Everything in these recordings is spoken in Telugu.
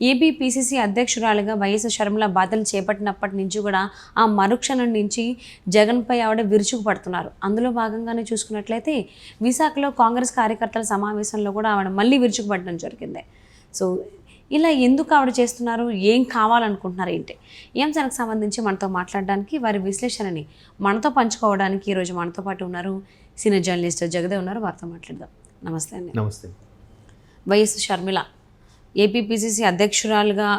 ఏపీ పీసీసీ అధ్యక్షురాలిగా వైఎస్ షర్మిల బాధ్యతలు చేపట్టినప్పటి నుంచి కూడా ఆ మరుక్షణం నుంచి జగన్పై ఆవిడ విరుచుకుపడుతున్నారు. అందులో భాగంగానే చూసుకున్నట్లయితే విశాఖలో కాంగ్రెస్ కార్యకర్తల సమావేశంలో కూడా ఆవిడ మళ్ళీ విరుచుకుపడడం జరిగింది. సో ఇలా ఎందుకు ఆవిడ చేస్తున్నారు, ఏం కావాలనుకుంటున్నారు ఏంటి, ఈ అంశానికి సంబంధించి మనతో మాట్లాడడానికి, వారి విశ్లేషణని మనతో పంచుకోవడానికి ఈరోజు మనతో పాటు ఉన్నారు సీనియర్ జర్నలిస్ట్ జగదేవ్ ఉన్నారు. వారితో మాట్లాడదాం. నమస్తే అండి. నమస్తే. వైఎస్ షర్మిల ఏపీపీసీసీ అధ్యక్షురాలుగా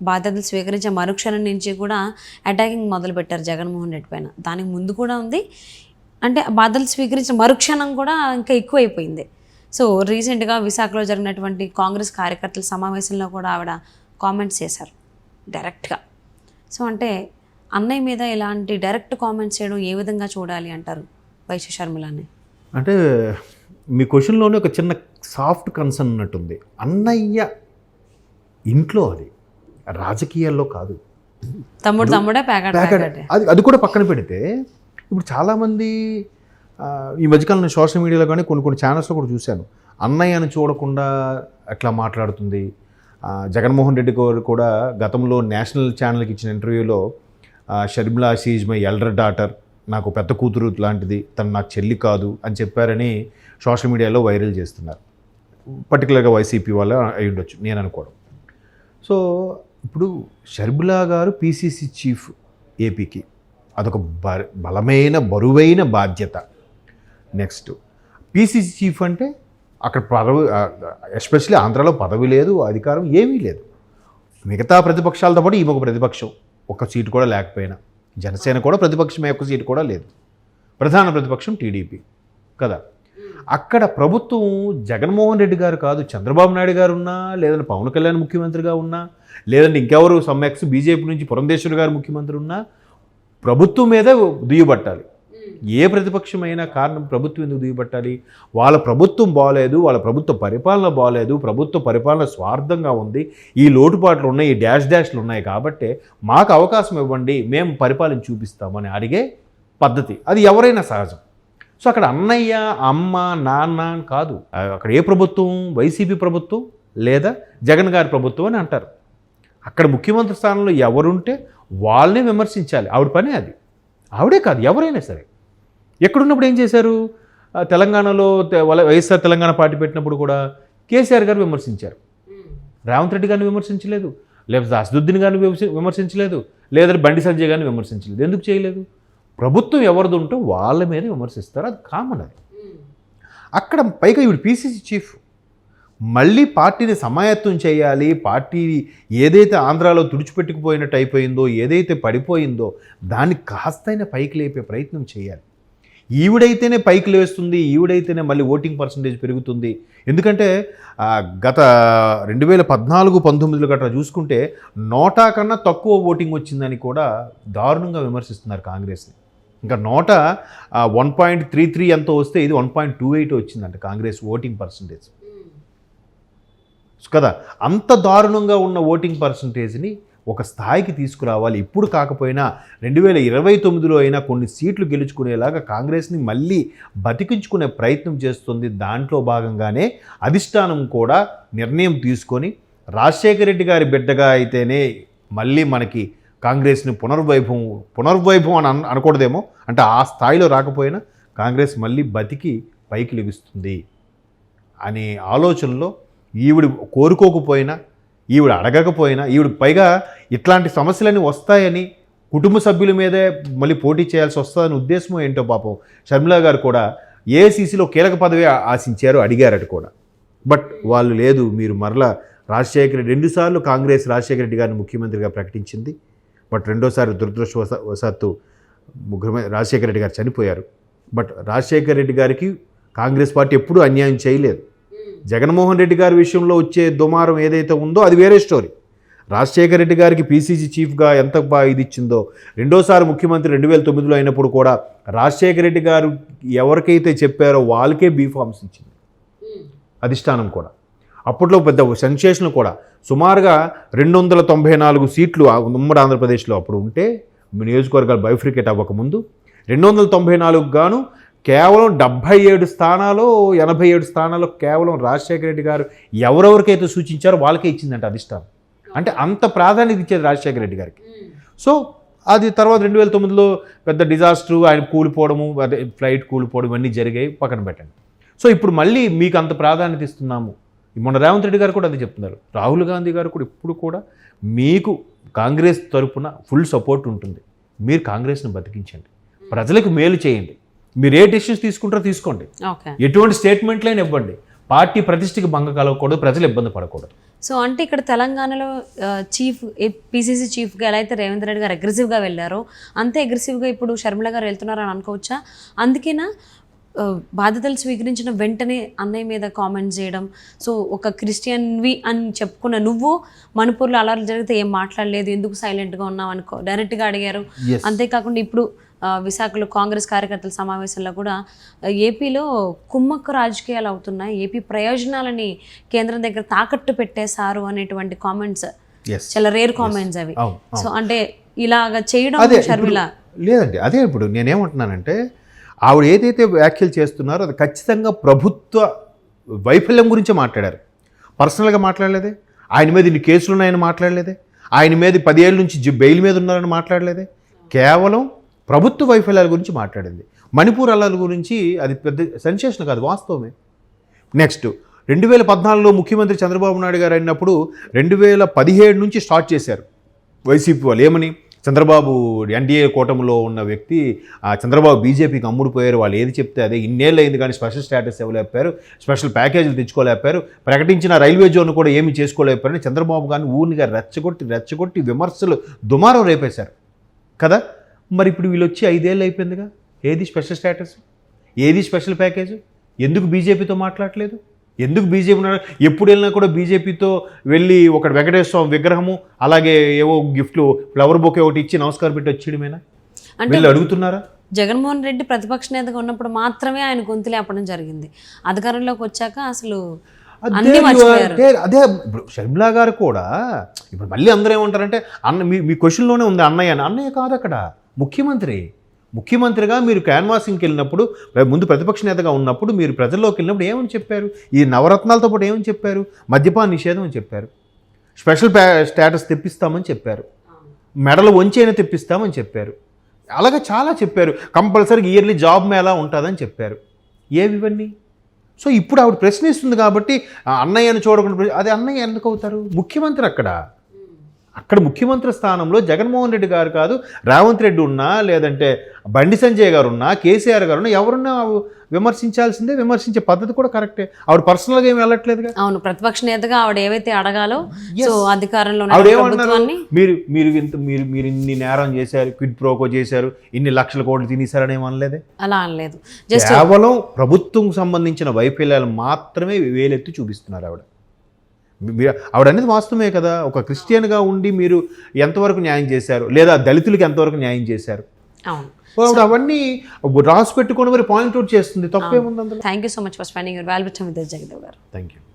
బాధ్యతలు స్వీకరించే మరుక్షణం నుంచి కూడా అటాకింగ్ మొదలుపెట్టారు జగన్మోహన్ రెడ్డి పైన. దానికి ముందు కూడా ఉంది, అంటే బాధ్యతలు స్వీకరించిన మరుక్షణం కూడా ఇంకా ఎక్కువైపోయింది. సో రీసెంట్గా విశాఖలో జరిగినటువంటి కాంగ్రెస్ కార్యకర్తల సమావేశంలో కూడా ఆవిడ కామెంట్స్ చేశారు డైరెక్ట్గా. సో అంటే అన్నయ్య మీద ఇలాంటి డైరెక్ట్ కామెంట్స్ చేయడం ఏ విధంగా చూడాలి అంటారు వైఎస్ షర్మిలని? అంటే మీ క్వశ్చన్లోనే ఒక చిన్న సాఫ్ట్ కన్సర్న్ ఉన్నట్టుంది. అన్నయ్య ఇంట్లో, అది రాజకీయాల్లో కాదు. తమ్ముడే అది కూడా పక్కన పెడితే, ఇప్పుడు చాలామంది ఈ మధ్యకాలంలో సోషల్ మీడియాలో కానీ కొన్ని ఛానల్స్లో కూడా చూశాను, అన్నయ్యను చూడకుండా అట్లా మాట్లాడుతుంది. జగన్మోహన్ రెడ్డి గారు కూడా గతంలో నేషనల్ ఛానల్కి ఇచ్చిన ఇంటర్వ్యూలో Sharmila she's my elder daughter, నాకు పెద్ద కూతురు లాంటిది, తను నాకు చెల్లి కాదు అని చెప్పారని సోషల్ మీడియాలో వైరల్ చేస్తున్నారు. పర్టికులర్గా వైసీపీ వాళ్ళ అయి ఉండొచ్చు నేను అనుకోవడం. సో ఇప్పుడు షర్మిలా గారు పీసీసీ చీఫ్ ఏపీకి, అదొక బలమైన బరువైన బాధ్యత. నెక్స్ట్ పీసీసీ చీఫ్ అంటే అక్కడ పదవి, ఎస్పెషల్లీ ఆంధ్రాలో పదవి లేదు, అధికారం ఏమీ లేదు. మిగతా ప్రతిపక్షాలతో పాటు ఈమె ఒక ప్రతిపక్షం, ఒక్క సీటు కూడా లేకపోయినా. జనసేన కూడా ప్రతిపక్షమే, ఒక్క సీటు కూడా లేదు. ప్రధాన ప్రతిపక్షం టీడీపీ కదా. అక్కడ ప్రభుత్వం జగన్మోహన్ రెడ్డి గారు కాదు, చంద్రబాబు నాయుడు గారు ఉన్నా, లేదంటే పవన్ కళ్యాణ్ ముఖ్యమంత్రిగా ఉన్నా, లేదంటే ఇంకెవరు సమ్మెక్స్ బీజేపీ నుంచి పురంధేశ్వరి గారు ముఖ్యమంత్రి ఉన్నా, ప్రభుత్వం మీద దుయ్యబట్టాలి. ఏ ప్రతిపక్షమైనా కారణం ప్రభుత్వం ఎందుకు దుయ్యబట్టాలి? వాళ్ళ ప్రభుత్వం బాగలేదు, వాళ్ళ ప్రభుత్వ పరిపాలన బాగలేదు, ప్రభుత్వ పరిపాలన స్వార్థంగా ఉంది, ఈ లోటుపాట్లు ఉన్నాయి, ఈ డాష్లు ఉన్నాయి, కాబట్టి మాకు అవకాశం ఇవ్వండి, మేము పరిపాలన చూపిస్తామని అడిగే పద్ధతి. అది ఎవరైనా సహజం. సో అక్కడ అన్నయ్య, అమ్మ, నాన్న అని కాదు. అక్కడ ఏ ప్రభుత్వం, వైసీపీ ప్రభుత్వం లేదా జగన్ గారి ప్రభుత్వం అని అంటారు. అక్కడ ముఖ్యమంత్రి స్థానంలో ఎవరుంటే వాళ్ళని విమర్శించాలి. ఆవిడ పని అది. ఆవిడే కాదు, ఎవరైనా సరే. ఎక్కడున్నప్పుడు ఏం చేశారు? తెలంగాణలో వైఎస్ఆర్ తెలంగాణ పార్టీ పెట్టినప్పుడు కూడా కేసీఆర్ గారు విమర్శించారు, రేవంత్ రెడ్డి గారిని విమర్శించలేదు, లేకపోతే అసదుద్దీన్ గారిని విమర్శించలేదు, లేదా బండి సంజయ్ గారిని విమర్శించలేదు. ఎందుకు చేయలేదు? ప్రభుత్వం ఎవరిది ఉంటో వాళ్ళ మీద విమర్శిస్తారు, అది కామన్. అది అక్కడ పైగా ఇప్పుడు పీసీసీ చీఫ్ మళ్ళీ పార్టీని సమాయత్తం చేయాలి, పార్టీ ఏదైతే ఆంధ్రాలో తుడిచిపెట్టుకుపోయినట్టు అయిపోయిందో, ఏదైతే పడిపోయిందో దాన్ని కాస్తైనా పైకి లేపే ప్రయత్నం చేయాలి. ఈవిడైతేనే పైకి లేస్తుంది, ఈవిడైతేనే మళ్ళీ ఓటింగ్ పర్సంటేజ్ పెరుగుతుంది. ఎందుకంటే గత 2014-19 గట్రా చూసుకుంటే 100 కన్నా తక్కువ ఓటింగ్ వచ్చిందని కూడా దారుణంగా విమర్శిస్తున్నారు కాంగ్రెస్ని. ఇంకా 101.33 ఎంతో వస్తే ఇది 1.28 వచ్చిందంట కాంగ్రెస్ ఓటింగ్ పర్సంటేజ్ కదా. అంత దారుణంగా ఉన్న ఓటింగ్ పర్సంటేజ్ని ఒక స్థాయికి తీసుకురావాలి. ఇప్పుడు కాకపోయినా 2029లో అయినా కొన్ని సీట్లు గెలుచుకునేలాగా కాంగ్రెస్ని మళ్ళీ బతికించుకునే ప్రయత్నం చేస్తుంది. దాంట్లో భాగంగానే అధిష్టానం కూడా నిర్ణయం తీసుకొని రాజశేఖర రెడ్డి గారి బిడ్డగా అయితేనే మళ్ళీ మనకి కాంగ్రెస్ని పునర్వైభవం అని అనకూడదేమో, అంటే ఆ స్థాయిలో రాకపోయినా కాంగ్రెస్ మళ్ళీ బతికి పైకి లెగుస్తుంది అనే ఆలోచనలో ఈవిడ కోరుకోకపోయినా, ఈవిడ అడగకపోయినా, ఈవిడ పైగా ఇట్లాంటి సమస్యలన్నీ వస్తాయని కుటుంబ సభ్యుల మీదే మళ్ళీ పోటీ చేయాల్సి వస్తుందని ఉద్దేశమో ఏంటో పాపం షర్మిలా గారు కూడా ఏఐసీసీలో కీలక పదవి ఆశించారు, అడిగారట కూడా. బట్ వాళ్ళు లేదు, మీరు మరలా రాజశేఖర రెడ్డి 2 సార్లు కాంగ్రెస్ రాజశేఖర రెడ్డి గారిని ముఖ్యమంత్రిగా ప్రకటించింది. బట్ 2వ సారి దురదృష్టవశాత్తు రాజశేఖర రెడ్డి గారు చనిపోయారు. బట్ రాజశేఖర రెడ్డి గారికి కాంగ్రెస్ పార్టీ ఎప్పుడూ అన్యాయం చేయలేదు. జగన్మోహన్ రెడ్డి గారి విషయంలో వచ్చే దుమారం ఏదైతే ఉందో అది వేరే స్టోరీ. రాజశేఖర రెడ్డి గారికి పీసీసీ చీఫ్గా ఎంత బాగా ఇది ఇచ్చిందో, 2వ సారి ముఖ్యమంత్రి 2009లో అయినప్పుడు కూడా రాజశేఖర రెడ్డి గారు ఎవరికైతే చెప్పారో వాళ్ళకే బీఫామ్స్ ఇచ్చింది అధిష్టానం కూడా. అప్పట్లో పెద్ద సెన్సేషన్ కూడా. సుమారుగా 294 సీట్లు ఉమ్మడి ఆంధ్రప్రదేశ్లో అప్పుడు ఉంటే, నియోజకవర్గాలు బైఫ్రికేట్ అవ్వకముందు 294 గాను కేవలం 77 స్థానాలు 87 స్థానాలు కేవలం రాజశేఖర రెడ్డి గారు ఎవరెవరికైతే సూచించారో వాళ్ళకే ఇచ్చిందంట అధిష్టానం. అంటే అంత ప్రాధాన్యత ఇచ్చేది రాజశేఖర రెడ్డి గారికి. సో అది తర్వాత 2009లో పెద్ద డిజాస్టర్, ఆయన కూలిపోవడము, అదే ఫ్లైట్ కూలిపోవడం ఇవన్నీ జరిగాయి, పక్కన పెట్టండి. సో ఇప్పుడు మళ్ళీ మీకు అంత ప్రాధాన్యత ఇస్తున్నాము. మొన్న రేవంత్ రెడ్డి గారు కూడా అది చెప్తున్నారు. రాహుల్ గాంధీ గారు కూడా ఇప్పుడు కూడా మీకు కాంగ్రెస్ తరపున ఫుల్ సపోర్ట్ ఉంటుంది. మీరు కాంగ్రెస్ని బతికించండి, ప్రజలకు మేలు చేయండి, మీరు ఏ డెసిషన్స్ తీసుకుంటారో తీసుకోండి, ఓకే. ఎటువంటి స్టేట్మెంట్లైనా ఇవ్వండి, పార్టీ ప్రతిష్టకి భంగం కలగకూడదు, ప్రజలు ఇబ్బంది పడకూడదు. సో అంటే ఇక్కడ తెలంగాణలో చీఫ్ పిసిసి చీఫ్గా ఎలా అయితే రేవంత్ రెడ్డి గారు అగ్రెసివ్గా వెళ్ళారో అంతే అగ్రెసివ్గా ఇప్పుడు షర్మిల గారు వెళ్తున్నారని అనుకోవచ్చా? అందుకేనా బాధ్యతలు స్వీకరించిన వెంటనే అన్నయ్య మీద కామెంట్స్ చేయడం? సో ఒక క్రిస్టియన్వి అని చెప్పుకున్న నువ్వు మణిపూర్లో అల్లర్లు జరిగితే ఏం మాట్లాడలేదు, ఎందుకు సైలెంట్గా ఉన్నావు అనుకో డైరెక్ట్గా అడిగారు. అంతేకాకుండా ఇప్పుడు విశాఖలో కాంగ్రెస్ కార్యకర్తల సమావేశంలో కూడా ఏపీలో కుమ్మక్కు రాజకీయాలు అవుతున్నాయి, ఏపీ ప్రయోజనాలని కేంద్రం దగ్గర తాకట్టు పెట్టేశారు అనేటువంటి కామెంట్స్ చాలా రేర్ కామెంట్స్ అవి. సో అంటే ఇలాగ చేయడం షర్మిల లేదండి. అదే ఇప్పుడు నేనేమంటున్నానంటే ఆవిడ ఏదైతే వ్యాఖ్యలు చేస్తున్నారో అది ఖచ్చితంగా ప్రభుత్వ వైఫల్యం గురించి మాట్లాడారు, పర్సనల్గా మాట్లాడలేదే. ఆయన మీద ఇన్ని కేసులు ఉన్నాయని మాట్లాడలేదే, ఆయన మీద 10 ఏళ్ళ నుంచి బెయిల్ మీద ఉన్నారని మాట్లాడలేదే. కేవలం ప్రభుత్వ వైఫల్యాల గురించి మాట్లాడింది. మణిపూర్ అల్లర్ల గురించి అది పెద్ద సెన్సేషన్ కాదు, వాస్తవమే. నెక్స్ట్ 2014లో ముఖ్యమంత్రి చంద్రబాబు నాయుడు గారు అయినప్పుడు 2017 నుంచి స్టార్ట్ చేశారు వైసీపీ వాళ్ళు. ఏమని? చంద్రబాబు ఎన్డీఏ కూటమిలో ఉన్న వ్యక్తి, చంద్రబాబు బీజేపీకి అమ్ముడుపోయారు, వాళ్ళు ఏది చెప్తే అదే. ఇన్నేళ్ళు అయింది కానీ స్పెషల్ స్టేటస్ ఇవ్వలేపారు, స్పెషల్ ప్యాకేజీలు తెచ్చుకోలేపారు, ప్రకటించిన రైల్వే జోన్ కూడా ఏమీ చేసుకోలేపారని చంద్రబాబు గారిని ఊరినిగా రెచ్చగొట్టి విమర్శలు దుమారం రేపేశారు కదా. మరి ఇప్పుడు వీళ్ళు వచ్చి 5 ఏళ్ళు అయిపోయిందిగా, ఏది స్పెషల్ స్టేటస్, ఏది స్పెషల్ ప్యాకేజ్? ఎందుకు బీజేపీతో మాట్లాడలేదు? ఎందుకు బీజేపీ ఎప్పుడు వెళ్ళినా కూడా బీజేపీతో వెళ్ళి ఒక వెంకటేశ్వర స్వామి విగ్రహము అలాగే ఏవో గిఫ్ట్లు ఫ్లవర్ బొకే ఒకటి ఇచ్చి నమస్కారం పెట్టి వచ్చేయడమేనా? వీళ్ళు అడుగుతున్నారా? జగన్మోహన్ రెడ్డి ప్రతిపక్ష నేతగా ఉన్నప్పుడు మాత్రమే ఆయన గొంతు లేపడం జరిగింది, అధికారంలోకి వచ్చాక అసలు అదే. ఇప్పుడు షర్మిలా గారు కూడా ఇప్పుడు మళ్ళీ అందరూ ఏమంటారంటే మీ క్వశ్చన్లోనే ఉంది అన్నయ్య కాదు, అక్కడ ముఖ్యమంత్రిగా మీరు క్యాన్వాసింగ్కి వెళ్ళినప్పుడు, ముందు ప్రతిపక్ష నేతగా ఉన్నప్పుడు మీరు ప్రజల్లోకి వెళ్ళినప్పుడు ఏమని చెప్పారు? ఈ నవరత్నాలతో పాటు ఏమని చెప్పారు? మద్యపాన నిషేధం అని చెప్పారు, స్పెషల్ స్టేటస్ తెప్పిస్తామని చెప్పారు, మెడలు వంచైనా తెప్పిస్తామని చెప్పారు, అలాగే చాలా చెప్పారు. కంపల్సరీగా ఇయర్లీ జాబ్ మేళా ఉంటుందని చెప్పారు. ఏవి ఇవన్నీ? సో ఇప్పుడు ఆవిడ ప్రశ్నిస్తుంది కాబట్టి అన్నయ్యను చూడకుండా, అదే అన్నయ్య ఎందుకు అవుతారు? ముఖ్యమంత్రి అక్కడ ముఖ్యమంత్రి స్థానంలో జగన్మోహన్ రెడ్డి గారు కాదు, రేవంత్ రెడ్డి ఉన్నా, లేదంటే బండి సంజయ్ గారు ఉన్నా, కేసీఆర్ గారు ఉన్నా, ఎవరున్నా విమర్శించాల్సిందే. విమర్శించే పద్ధతి కూడా కరెక్టే. ఆవిడ పర్సనల్గా ఏమి వెళ్ళట్లేదుగా. అవును, ప్రతిపక్ష నేతగా ఆవిడ ఏవైతే అడగాలో అధికారంలో ఆవిడ ఏమన్నారు? మీరు ఇన్ని నేరం చేశారు, క్విడ్ ప్రోకో చేశారు, ఇన్ని లక్షల కోట్లు తినేశారని ఏమనలేదే. అలా అనలేదు. కేవలం ప్రభుత్వం సంబంధించిన వైఫల్యాలు మాత్రమే వేలెత్తి చూపిస్తున్నారు ఆవిడ. ఆవిడ అనేది వాస్తవమే కదా. ఒక క్రిస్టియన్గా ఉండి మీరు ఎంతవరకు న్యాయం చేశారు, లేదా దళితులకి ఎంతవరకు న్యాయం చేశారు, అవన్నీ రాసి పెట్టుకొని మరి పాయింట్అవుట్ చేస్తుంది. తప్పేముంది అందులో? Thank you so much for spending your valuable time with us, Jagadev గారు. Thank you.